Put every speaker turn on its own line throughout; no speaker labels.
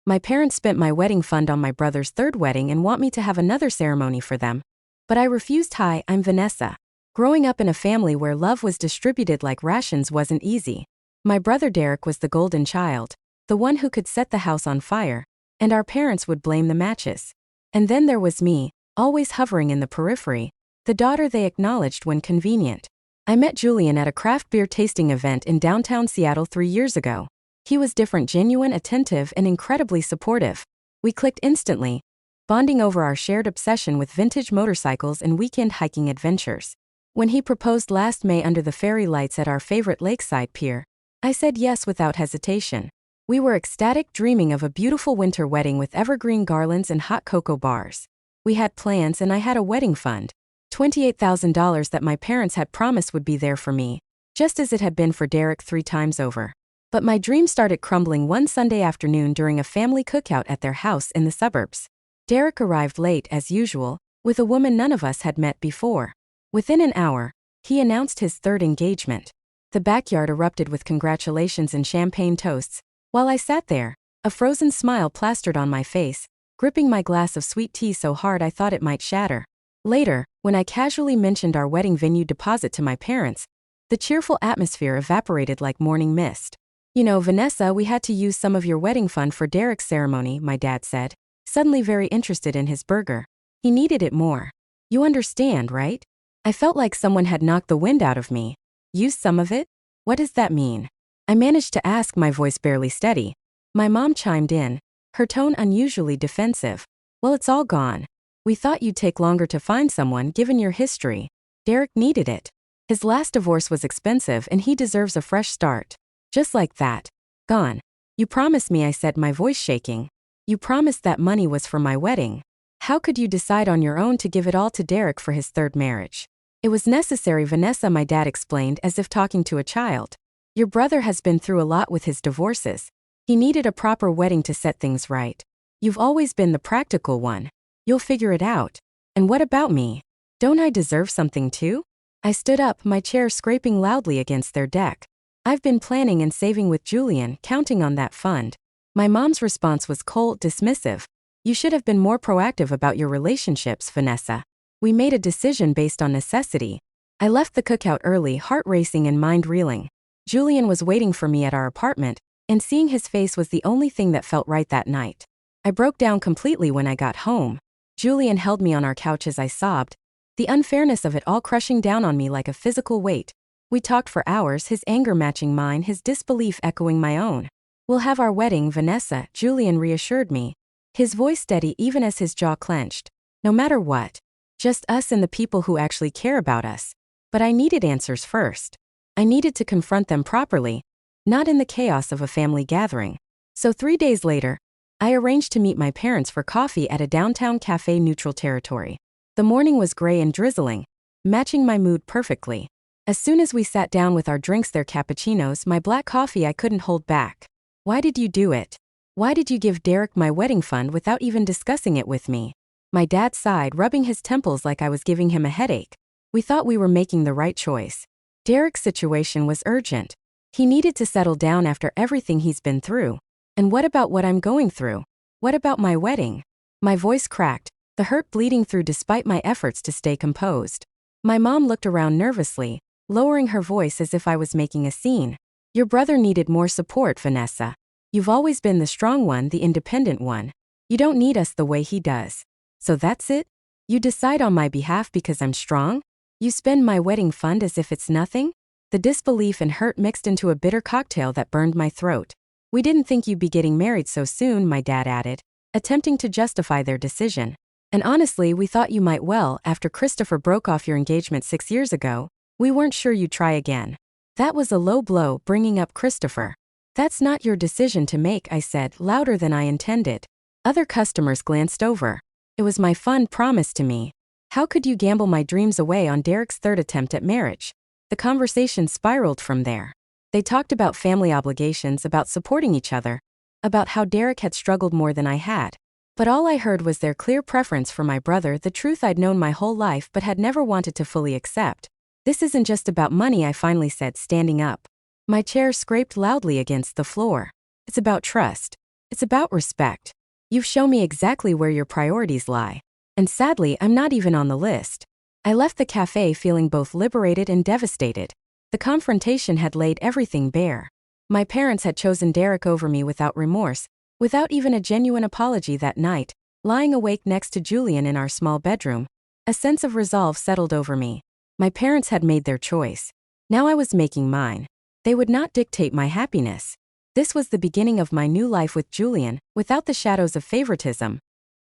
My parents spent my wedding fund on my brother's third wedding and want me to have another ceremony for them. But I refused. Hi, I'm Vanessa. Growing up in a family where love was distributed like rations wasn't easy. My brother Derek was the golden child, the one who could set the house on fire, and our parents would blame the matches. And then there was me, always hovering in the periphery, the daughter they acknowledged when convenient. I met Julian at a craft beer tasting event in downtown Seattle 3 years ago. He was different, genuine, attentive, and incredibly supportive. We clicked instantly, bonding over our shared obsession with vintage motorcycles and weekend hiking adventures. When he proposed last May under the fairy lights at our favorite lakeside pier, I said yes without hesitation. We were ecstatic, dreaming of a beautiful winter wedding with evergreen garlands and hot cocoa bars. We had plans and I had a wedding fund, $28,000 that my parents had promised would be there for me, just as it had been for Derek 3 times over. But my dream started crumbling one Sunday afternoon during a family cookout at their house in the suburbs. Derek arrived late as usual, with a woman none of us had met before. Within an hour, he announced his third engagement. The backyard erupted with congratulations and champagne toasts, while I sat there, a frozen smile plastered on my face, gripping my glass of sweet tea so hard I thought it might shatter. Later, when I casually mentioned our wedding venue deposit to my parents, the cheerful atmosphere evaporated like morning mist. You know, Vanessa, we had to use some of your wedding fund for Derek's ceremony, my dad said, suddenly very interested in his burger. He needed it more. You understand, right? I felt like someone had knocked the wind out of me. Use some of it? What does that mean? I managed to ask, my voice barely steady. My mom chimed in, her tone unusually defensive. Well, it's all gone. We thought you'd take longer to find someone given your history. Derek needed it. His last divorce was expensive and he deserves a fresh start. Just like that. Gone. You promised me, I said, my voice shaking. You promised that money was for my wedding. How could you decide on your own to give it all to Derek for his third marriage? It was necessary, Vanessa, my dad explained as if talking to a child. Your brother has been through a lot with his divorces. He needed a proper wedding to set things right. You've always been the practical one. You'll figure it out. And what about me? Don't I deserve something too? I stood up, my chair scraping loudly against their deck. I've been planning and saving with Julian, counting on that fund. My mom's response was cold, dismissive. You should have been more proactive about your relationships, Vanessa. We made a decision based on necessity. I left the cookout early, heart racing and mind reeling. Julian was waiting for me at our apartment, and seeing his face was the only thing that felt right that night. I broke down completely when I got home. Julian held me on our couch as I sobbed, the unfairness of it all crushing down on me like a physical weight. We talked for hours, his anger matching mine, his disbelief echoing my own. We'll have our wedding, Vanessa, Julian reassured me, his voice steady even as his jaw clenched. No matter what. Just us and the people who actually care about us. But I needed answers first. I needed to confront them properly, not in the chaos of a family gathering. So 3 days later, I arranged to meet my parents for coffee at a downtown cafe, neutral territory. The morning was gray and drizzling, matching my mood perfectly. As soon as we sat down with our drinks, their cappuccinos, my black coffee, I couldn't hold back. Why did you do it? Why did you give Derek my wedding fund without even discussing it with me? My dad sighed, rubbing his temples like I was giving him a headache. We thought we were making the right choice. Derek's situation was urgent. He needed to settle down after everything he's been through. And what about what I'm going through? What about my wedding? My voice cracked, the hurt bleeding through despite my efforts to stay composed. My mom looked around nervously, lowering her voice as if I was making a scene. Your brother needed more support, Vanessa. You've always been the strong one, the independent one. You don't need us the way he does. So that's it? You decide on my behalf because I'm strong? You spend my wedding fund as if it's nothing? The disbelief and hurt mixed into a bitter cocktail that burned my throat. We didn't think you'd be getting married so soon, my dad added, attempting to justify their decision. And honestly, we thought you might well, after Christopher broke off your engagement 6 years ago, we weren't sure you'd try again. That was a low blow, bringing up Christopher. That's not your decision to make, I said, louder than I intended. Other customers glanced over. It was my fund promised to me. How could you gamble my dreams away on Derek's third attempt at marriage? The conversation spiraled from there. They talked about family obligations, about supporting each other, about how Derek had struggled more than I had. But all I heard was their clear preference for my brother, the truth I'd known my whole life but had never wanted to fully accept. This isn't just about money, I finally said, standing up. My chair scraped loudly against the floor. It's about trust. It's about respect. You've shown me exactly where your priorities lie. And sadly, I'm not even on the list. I left the cafe feeling both liberated and devastated. The confrontation had laid everything bare. My parents had chosen Derek over me without remorse, without even a genuine apology. That night, lying awake next to Julian in our small bedroom, a sense of resolve settled over me. My parents had made their choice. Now I was making mine. They would not dictate my happiness. This was the beginning of my new life with Julian, without the shadows of favoritism.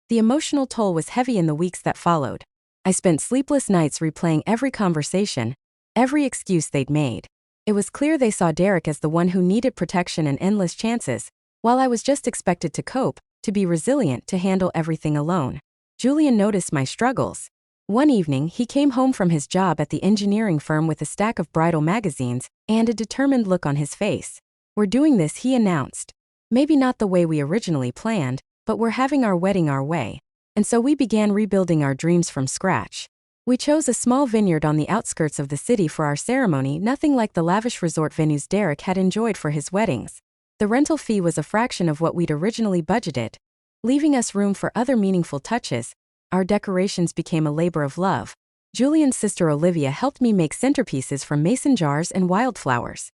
The emotional toll was heavy in the weeks that followed. I spent sleepless nights replaying every conversation, every excuse they'd made. It was clear they saw Derek as the one who needed protection and endless chances, while I was just expected to cope, to be resilient, to handle everything alone. Julian noticed my struggles. One evening, he came home from his job at the engineering firm with a stack of bridal magazines and a determined look on his face. "We're doing this," he announced. "Maybe not the way we originally planned, but we're having our wedding our way." And so we began rebuilding our dreams from scratch. We chose a small vineyard on the outskirts of the city for our ceremony, nothing like the lavish resort venues Derek had enjoyed for his weddings. The rental fee was a fraction of what we'd originally budgeted, leaving us room for other meaningful touches. Our decorations became a labor of love. Julian's sister Olivia helped me make centerpieces from mason jars and wildflowers.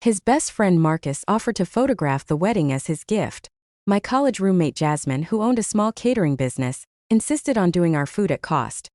His best friend Marcus offered to photograph the wedding as his gift. My college roommate Jasmine, who owned a small catering business, insisted on doing our food at cost.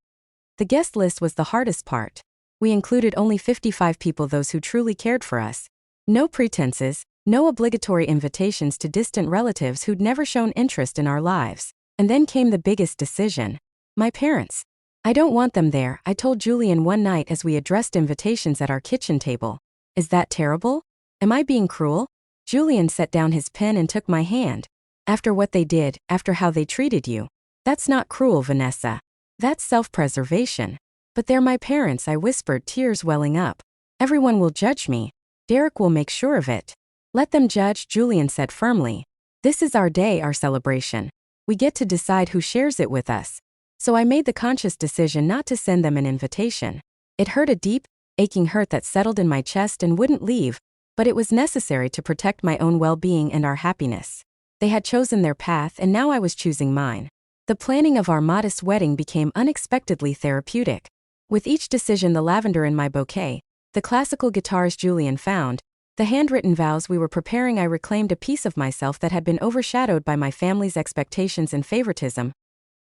The guest list was the hardest part. We included only 55 people, those who truly cared for us. No pretenses, no obligatory invitations to distant relatives who'd never shown interest in our lives. And then came the biggest decision. My parents. "I don't want them there," I told Julian one night as we addressed invitations at our kitchen table. "Is that terrible? Am I being cruel?" Julian set down his pen and took my hand. "After what they did, after how they treated you. That's not cruel, Vanessa. That's self-preservation." "But they're my parents," I whispered, tears welling up. "Everyone will judge me. Derek will make sure of it." "Let them judge," Julian said firmly. "This is our day, our celebration. We get to decide who shares it with us." So I made the conscious decision not to send them an invitation. It hurt, a deep, aching hurt that settled in my chest and wouldn't leave, but it was necessary to protect my own well-being and our happiness. They had chosen their path, and now I was choosing mine. The planning of our modest wedding became unexpectedly therapeutic. With each decision, the lavender in my bouquet, the classical guitars Julian found, the handwritten vows we were preparing, I reclaimed a piece of myself that had been overshadowed by my family's expectations and favoritism.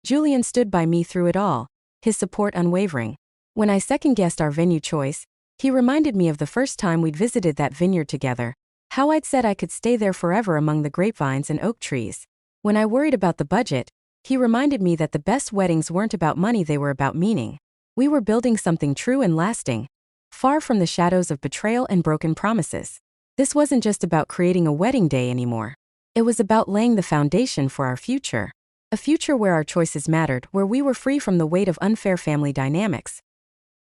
Julian stood by me through it all, his support unwavering. When I second-guessed our venue choice, he reminded me of the first time we'd visited that vineyard together, how I'd said I could stay there forever among the grapevines and oak trees. When I worried about the budget, he reminded me that the best weddings weren't about money, they were about meaning. We were building something true and lasting, far from the shadows of betrayal and broken promises. This wasn't just about creating a wedding day anymore. It was about laying the foundation for our future. A future where our choices mattered, where we were free from the weight of unfair family dynamics.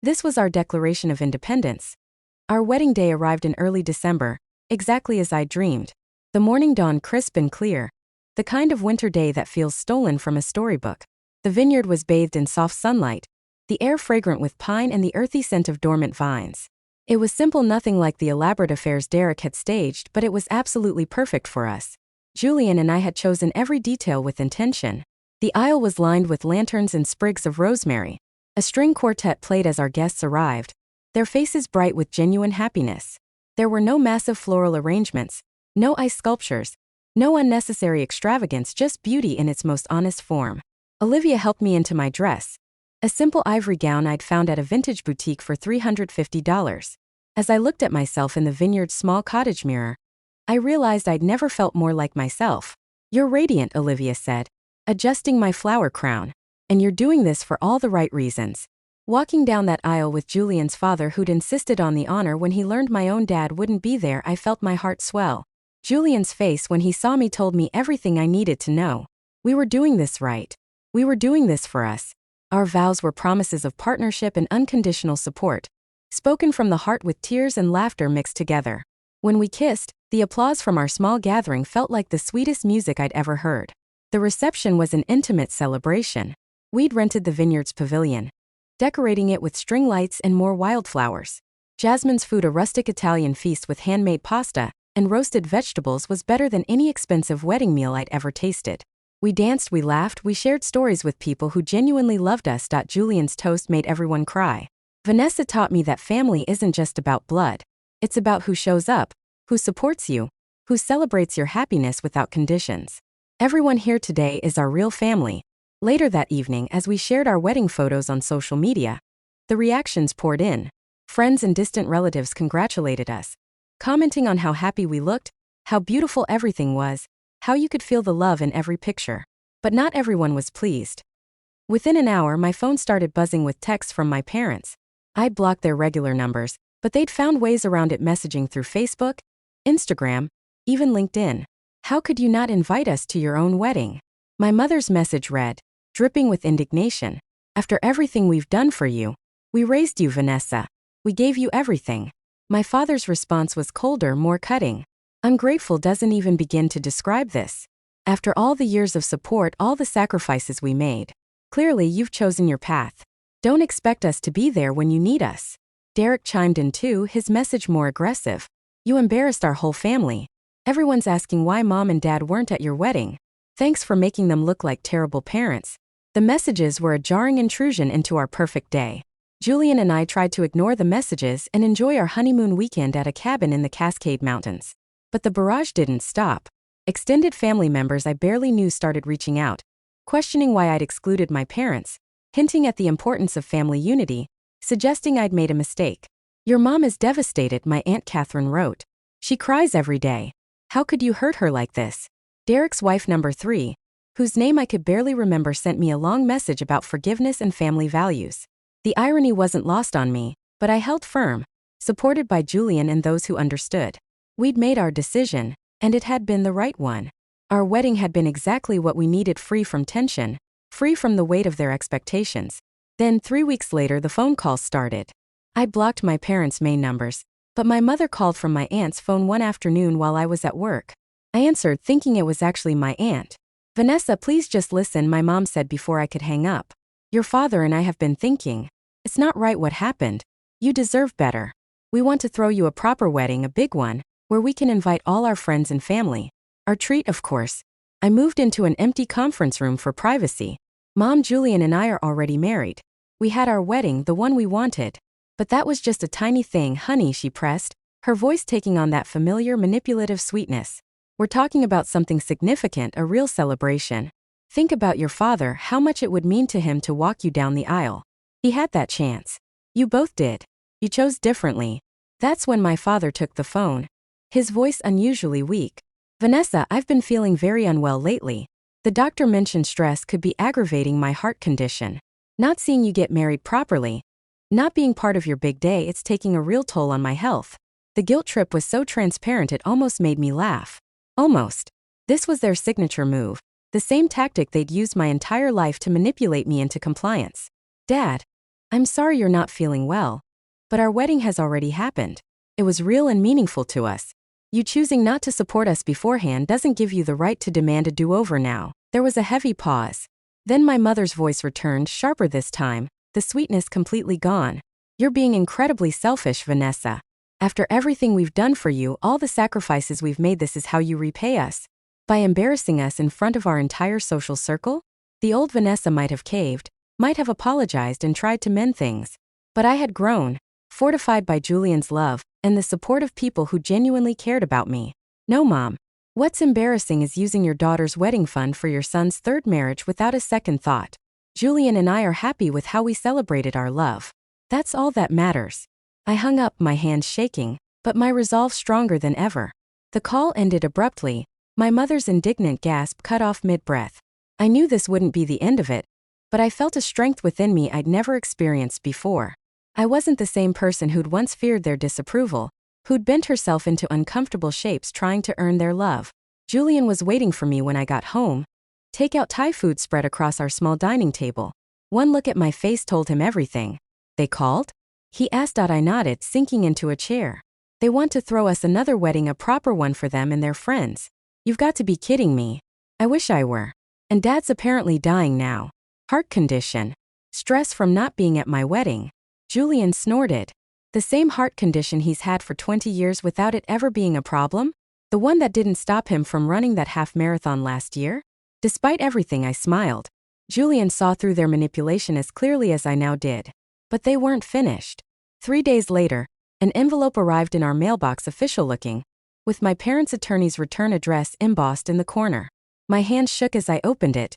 This was our declaration of independence. Our wedding day arrived in early December, exactly as I dreamed. The morning dawned crisp and clear, the kind of winter day that feels stolen from a storybook. The vineyard was bathed in soft sunlight, the air fragrant with pine and the earthy scent of dormant vines. It was simple, nothing like the elaborate affairs Derek had staged, but it was absolutely perfect for us. Julian and I had chosen every detail with intention. The aisle was lined with lanterns and sprigs of rosemary. A string quartet played as our guests arrived, their faces bright with genuine happiness. There were no massive floral arrangements, no ice sculptures, no unnecessary extravagance, just beauty in its most honest form. Olivia helped me into my dress, a simple ivory gown I'd found at a vintage boutique for $350. As I looked at myself in the vineyard's small cottage mirror, I realized I'd never felt more like myself. "You're radiant," Olivia said, adjusting my flower crown. "And you're doing this for all the right reasons." Walking down that aisle with Julian's father, who'd insisted on the honor when he learned my own dad wouldn't be there, I felt my heart swell. Julian's face when he saw me told me everything I needed to know. We were doing this right. We were doing this for us. Our vows were promises of partnership and unconditional support, spoken from the heart with tears and laughter mixed together. When we kissed, the applause from our small gathering felt like the sweetest music I'd ever heard. The reception was an intimate celebration. We'd rented the vineyard's pavilion, decorating it with string lights and more wildflowers. Jasmine's food, a rustic Italian feast with handmade pasta, and roasted vegetables was better than any expensive wedding meal I'd ever tasted. We danced, we laughed, we shared stories with people who genuinely loved us. Julian's toast made everyone cry. Vanessa taught me that family isn't just about blood. It's about who shows up, who supports you, who celebrates your happiness without conditions. Everyone here today is our real family. Later that evening, as we shared our wedding photos on social media, the reactions poured in. Friends and distant relatives congratulated us, commenting on how happy we looked, how beautiful everything was, how you could feel the love in every picture. But not everyone was pleased. Within an hour, my phone started buzzing with texts from my parents. I'd blocked their regular numbers, but they'd found ways around it, messaging through Facebook, Instagram, even LinkedIn. How could you not invite us to your own wedding? My mother's message read, dripping with indignation. After everything we've done for you, we raised you, Vanessa. We gave you everything. My father's response was colder, more cutting. Ungrateful doesn't even begin to describe this. After all the years of support, all the sacrifices we made, clearly you've chosen your path. Don't expect us to be there when you need us. Derek chimed in too, his message more aggressive. You embarrassed our whole family. Everyone's asking why mom and dad weren't at your wedding. Thanks for making them look like terrible parents. The messages were a jarring intrusion into our perfect day. Julian and I tried to ignore the messages and enjoy our honeymoon weekend at a cabin in the Cascade Mountains. But the barrage didn't stop. Extended family members I barely knew started reaching out, questioning why I'd excluded my parents, hinting at the importance of family unity, suggesting I'd made a mistake. Your mom is devastated, my Aunt Catherine wrote. She cries every day. How could you hurt her like this? Derek's wife number 3, whose name I could barely remember, sent me a long message about forgiveness and family values. The irony wasn't lost on me, but I held firm, supported by Julian and those who understood. We'd made our decision, and it had been the right one. Our wedding had been exactly what we needed, free from tension, free from the weight of their expectations. Then 3 weeks later, the phone calls started. I'd blocked my parents' main numbers, but my mother called from my aunt's phone one afternoon while I was at work. I answered, thinking it was actually my aunt. Vanessa, please just listen, my mom said before I could hang up. Your father and I have been thinking. It's not right what happened. You deserve better. We want to throw you a proper wedding, a big one, where we can invite all our friends and family. Our treat, of course. I moved into an empty conference room for privacy. Mom, Julian and I are already married. We had our wedding, the one we wanted. But that was just a tiny thing, honey, she pressed, her voice taking on that familiar manipulative sweetness. We're talking about something significant, a real celebration. Think about your father, how much it would mean to him to walk you down the aisle. He had that chance. You both did. You chose differently. That's when my father took the phone. His voice unusually weak. Vanessa, I've been feeling very unwell lately. The doctor mentioned stress could be aggravating my heart condition. Not seeing you get married properly, not being part of your big day, it's taking a real toll on my health. The guilt trip was so transparent it almost made me laugh. Almost. This was their signature move. The same tactic they'd used my entire life to manipulate me into compliance. Dad, I'm sorry you're not feeling well. But our wedding has already happened. It was real and meaningful to us. You choosing not to support us beforehand doesn't give you the right to demand a do-over now. There was a heavy pause. Then my mother's voice returned, sharper this time, the sweetness completely gone. You're being incredibly selfish, Vanessa. After everything we've done for you, all the sacrifices we've made, this is how you repay us. By embarrassing us in front of our entire social circle? The old Vanessa might have caved, might have apologized and tried to mend things. But I had grown, fortified by Julian's love and the support of people who genuinely cared about me. No, Mom. What's embarrassing is using your daughter's wedding fund for your son's third marriage without a second thought. Julian and I are happy with how we celebrated our love. That's all that matters. I hung up, my hands shaking, but my resolve stronger than ever. The call ended abruptly, my mother's indignant gasp cut off mid-breath. I knew this wouldn't be the end of it, but I felt a strength within me I'd never experienced before. I wasn't the same person who'd once feared their disapproval, who'd bent herself into uncomfortable shapes trying to earn their love. Julian was waiting for me when I got home. Takeout Thai food spread across our small dining table. One look at my face told him everything. They called? He asked. I nodded, sinking into a chair. They want to throw us another wedding, a proper one for them and their friends. You've got to be kidding me. I wish I were. And Dad's apparently dying now. Heart condition. Stress from not being at my wedding. Julian snorted. The same heart condition he's had for 20 years without it ever being a problem? The one that didn't stop him from running that half marathon last year? Despite everything, I smiled. Julian saw through their manipulation as clearly as I now did. But they weren't finished. 3 days later, an envelope arrived in our mailbox, official looking, with my parents' attorney's return address embossed in the corner. My hands shook as I opened it.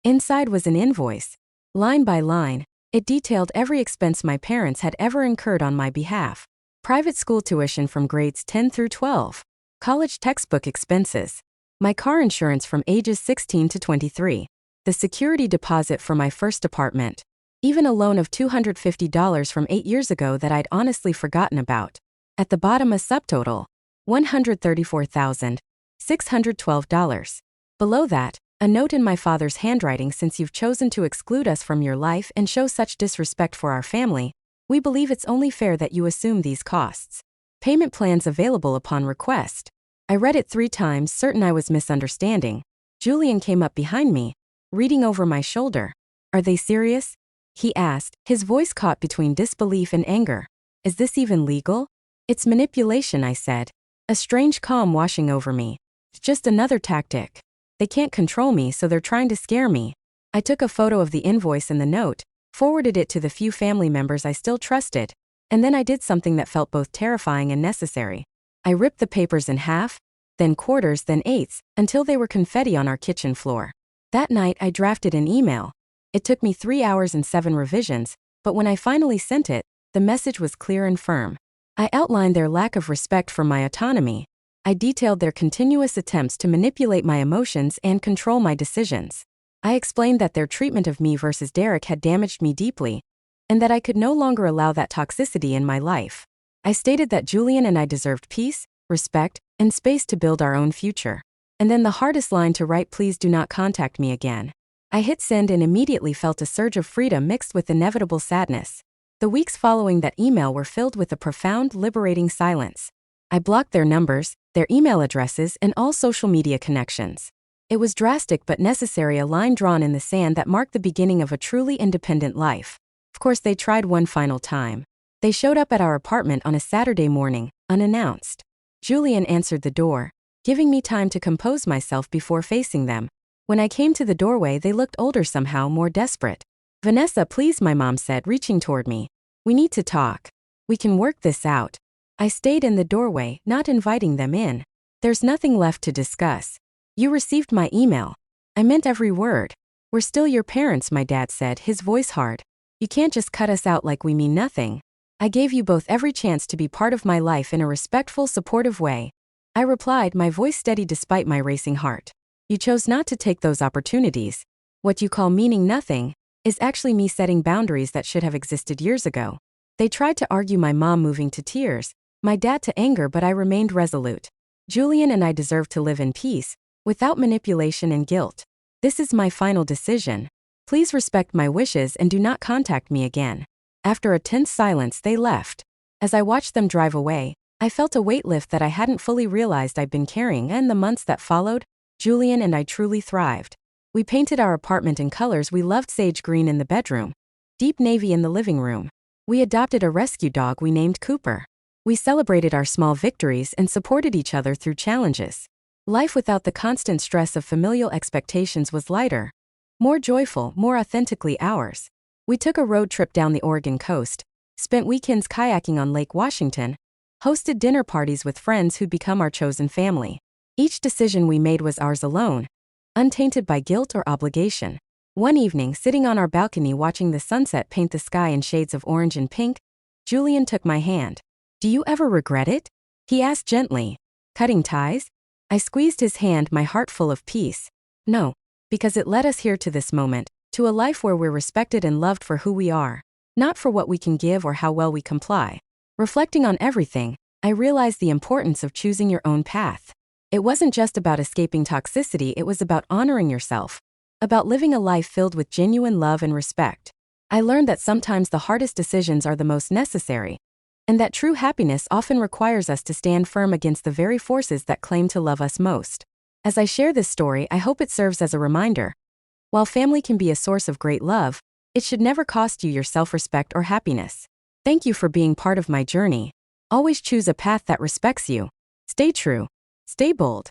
Inside was an invoice. Line by line, it detailed every expense my parents had ever incurred on my behalf. Private school tuition from grades 10 through 12. College textbook expenses. My car insurance from ages 16 to 23. The security deposit for my first apartment. Even a loan of $250 from 8 years ago that I'd honestly forgotten about. At the bottom, a subtotal. $134,612. Below that, a note in my father's handwriting: since you've chosen to exclude us from your life and show such disrespect for our family, we believe it's only fair that you assume these costs. Payment plans available upon request. I read it 3 times, certain I was misunderstanding. Julian came up behind me, reading over my shoulder. Are they serious? He asked, his voice caught between disbelief and anger. Is this even legal? It's manipulation, I said, a strange calm washing over me. It's just another tactic. They can't control me, so they're trying to scare me. I took a photo of the invoice and the note, forwarded it to the few family members I still trusted, and then I did something that felt both terrifying and necessary. I ripped the papers in half, then quarters, then eighths, until they were confetti on our kitchen floor. That night I drafted an email. It took me 3 hours and 7 revisions, but when I finally sent it, the message was clear and firm. I outlined their lack of respect for my autonomy. I detailed their continuous attempts to manipulate my emotions and control my decisions. I explained that their treatment of me versus Derek had damaged me deeply, and that I could no longer allow that toxicity in my life. I stated that Julian and I deserved peace, respect, and space to build our own future. And then the hardest line to write: please do not contact me again. I hit send and immediately felt a surge of freedom mixed with inevitable sadness. The weeks following that email were filled with a profound, liberating silence. I blocked their numbers, their email addresses, and all social media connections. It was drastic but necessary, a line drawn in the sand that marked the beginning of a truly independent life. Of course, they tried one final time. They showed up at our apartment on a Saturday morning, unannounced. Julian answered the door, giving me time to compose myself before facing them. When I came to the doorway, they looked older, somehow more desperate. Vanessa, please, my mom said, reaching toward me. We need to talk. We can work this out. I stayed in the doorway, not inviting them in. There's nothing left to discuss. You received my email. I meant every word. We're still your parents, my dad said, his voice hard. You can't just cut us out like we mean nothing. I gave you both every chance to be part of my life in a respectful, supportive way. I replied, my voice steady despite my racing heart. You chose not to take those opportunities. What you call meaning nothing is actually me setting boundaries that should have existed years ago. They tried to argue, my mom moving to tears, my dad to anger, but I remained resolute. Julian and I deserve to live in peace, without manipulation and guilt. This is my final decision. Please respect my wishes and do not contact me again. After a tense silence, they left. As I watched them drive away, I felt a weight lift that I hadn't fully realized I'd been carrying, and the months that followed, Julian and I truly thrived. We painted our apartment in colors we loved: sage green in the bedroom, deep navy in the living room. We adopted a rescue dog we named Cooper. We celebrated our small victories and supported each other through challenges. Life without the constant stress of familial expectations was lighter, more joyful, more authentically ours. We took a road trip down the Oregon coast, spent weekends kayaking on Lake Washington, hosted dinner parties with friends who'd become our chosen family. Each decision we made was ours alone, untainted by guilt or obligation. One evening, sitting on our balcony watching the sunset paint the sky in shades of orange and pink, Julian took my hand. Do you ever regret it? He asked gently. Cutting ties? I squeezed his hand, my heart full of peace. No, because it led us here to this moment, to a life where we're respected and loved for who we are, not for what we can give or how well we comply. Reflecting on everything, I realized the importance of choosing your own path. It wasn't just about escaping toxicity, it was about honoring yourself, about living a life filled with genuine love and respect. I learned that sometimes the hardest decisions are the most necessary, and that true happiness often requires us to stand firm against the very forces that claim to love us most. As I share this story, I hope it serves as a reminder. While family can be a source of great love, it should never cost you your self-respect or happiness. Thank you for being part of my journey. Always choose a path that respects you. Stay true. Stay bold.